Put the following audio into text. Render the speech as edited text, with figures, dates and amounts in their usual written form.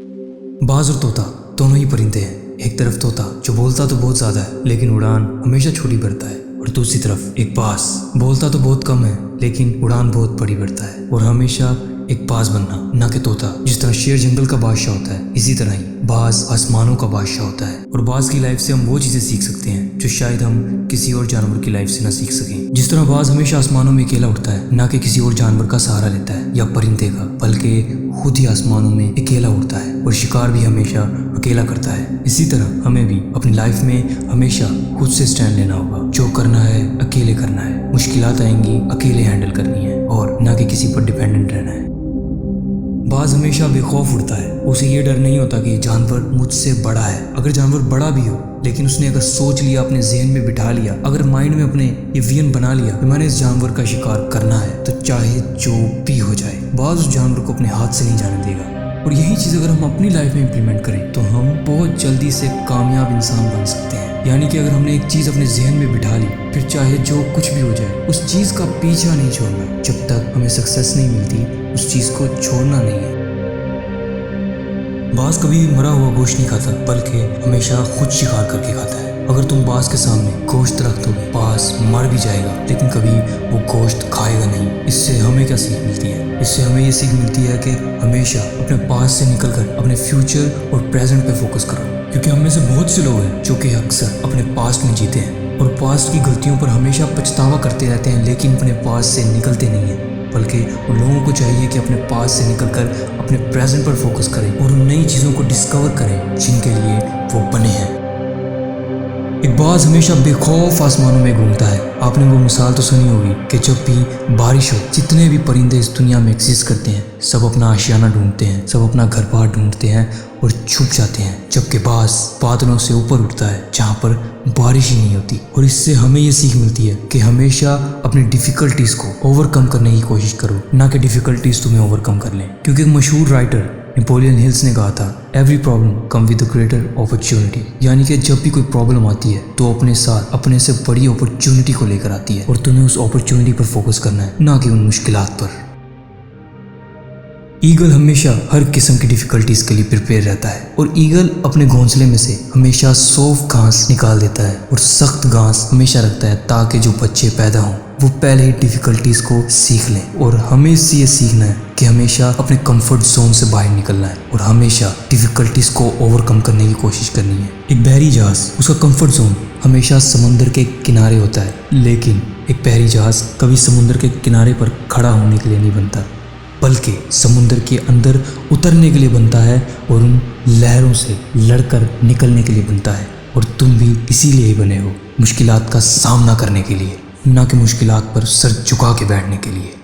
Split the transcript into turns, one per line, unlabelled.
बाज और तोता दोनों ही परिंदे हैं। एक तरफ तोता जो बोलता तो बहुत ज्यादा है लेकिन उड़ान हमेशा छोटी भरता है, और दूसरी तरफ एक बाज बोलता तो बहुत कम है लेकिन उड़ान बहुत बड़ी भरता है। और हमेशा एक बाज बनना, ना कि तोता। जिस तरह शेर जंगल का बादशाह होता है, इसी तरह ही बाज आसमानों का बादशाह होता है। और बाज की लाइफ से हम वो चीजें सीख सकते हैं जो शायद हम किसी और जानवर की लाइफ से ना सीख सकें। जिस तरह बाज हमेशा आसमानों में अकेला उड़ता है, ना कि किसी और जानवर का सहारा लेता है या परिंदे का, बल्कि खुद ही आसमानों में अकेला उड़ता है और शिकार भी हमेशा अकेला करता है। इसी तरह हमें भी अपनी लाइफ में हमेशा खुद से स्टैंड लेना होगा। जो करना है अकेले करना है, मुश्किलात आएंगी अकेले हैंडल करनी है, और ना कि किसी पर डिपेंडेंट रहना है। बाज हमेशा बेखौफ उड़ता है। उसे ये डर नहीं होता कि जानवर मुझसे बड़ा है। अगर जानवर बड़ा भी हो लेकिन उसने अगर सोच लिया, अपने जहन में बिठा लिया, अगर माइंड में अपने ये विजन बना लिया कि मैंने इस जानवर का शिकार करना है, तो चाहे जो भी हो जाए बाज उस जानवर को अपने हाथ से नहीं जाने देगा। और यही चीज़ अगर हम अपनी लाइफ में इम्प्लीमेंट करें तो हम बहुत जल्दी से कामयाब इंसान बन सकते हैं। यानी कि अगर हमने एक चीज़ अपने जहन में बिठा ली, फिर चाहे जो कुछ भी हो जाए उस चीज़ का पीछा नहीं छोड़ना। जब तक हमें सक्सेस नहीं मिलती उस चीज़ को छोड़ना नहीं है। बाज कभी भी मरा हुआ गोश्त नहीं खाता, बल्कि हमेशा खुद शिकार करके खाता है। अगर तुम बाज के सामने गोश्त रख दोगे, बाज मर भी जाएगा लेकिन कभी वो गोश्त खाएगा नहीं। इससे हमें क्या सीख मिलती है? इससे हमें ये सीख मिलती है कि हमेशा अपने पास्ट से निकलकर अपने फ्यूचर और प्रेजेंट पे फोकस करो। क्योंकि हम में से बहुत से लोग हैं जो कि अक्सर अपने पास्ट में जीते हैं और पास्ट की गलतियों पर हमेशा पछतावा करते रहते हैं, लेकिन अपने पास्ट से निकलते नहीं हैं। बल्कि उन लोगों को चाहिए कि अपने पास से निकलकर अपने प्रेजेंट पर फोकस करें और उन नई चीज़ों को डिस्कवर करें जिनके लिए वो बने हैं। एक बाज हमेशा बेखौफ आसमानों में घूमता है। आपने वो मिसाल तो सुनी होगी कि जब भी बारिश हो, जितने भी परिंदे इस दुनिया में एग्जिस्ट करते हैं सब अपना आशियाना ढूंढते हैं, सब अपना घर बार ढूंढते हैं और छुप जाते हैं, जबकि बाज बादलों से ऊपर उठता है जहाँ पर बारिश ही नहीं होती। और इससे हमें ये सीख मिलती है कि हमेशा अपनी डिफ़िकल्टीज़ को ओवरकम करने की कोशिश करो, ना कि डिफ़िकल्टीज़ तुम्हें ओवरकम कर लें। क्योंकि एक मशहूर राइटर नेपोलियन हिल्स ने कहा था, every problem come with a greater opportunity. यानी कि जब भी कोई प्रॉब्लम आती है तो अपने साथ अपने से बड़ी अपॉर्चुनिटी को लेकर आती है, और तुम्हें उस अपॉर्चुनिटी पर फोकस करना है, ना कि उन मुश्किलात पर। ईगल हमेशा हर किस्म की डिफ़िकल्टीज़ के लिए प्रिपेयर रहता है, और ईगल अपने घोंसले में से हमेशा सॉफ्ट घास निकाल देता है और सख्त घास हमेशा रखता है ताकि जो बच्चे पैदा हों वो पहले ही डिफ़िकल्टीज़ को सीख लें। और हमें इससे ये सीखना है कि हमेशा अपने कंफर्ट जोन से बाहर निकलना है और हमेशा डिफ़िकल्टीज़ को ओवरकम करने की कोशिश करनी है। एक बहरी जहाज़, उसका कंफर्ट जोन हमेशा समुंदर के किनारे होता है, लेकिन एक बहरी जहाज़ कभी समुंदर के किनारे पर खड़ा होने के लिए नहीं बनता, बल्कि समुंदर के अंदर उतरने के लिए बनता है और उन लहरों से लड़कर निकलने के लिए बनता है। और तुम भी इसीलिए ही बने हो, मुश्किलात का सामना करने के लिए, ना कि मुश्किलात पर सर झुका के बैठने के लिए।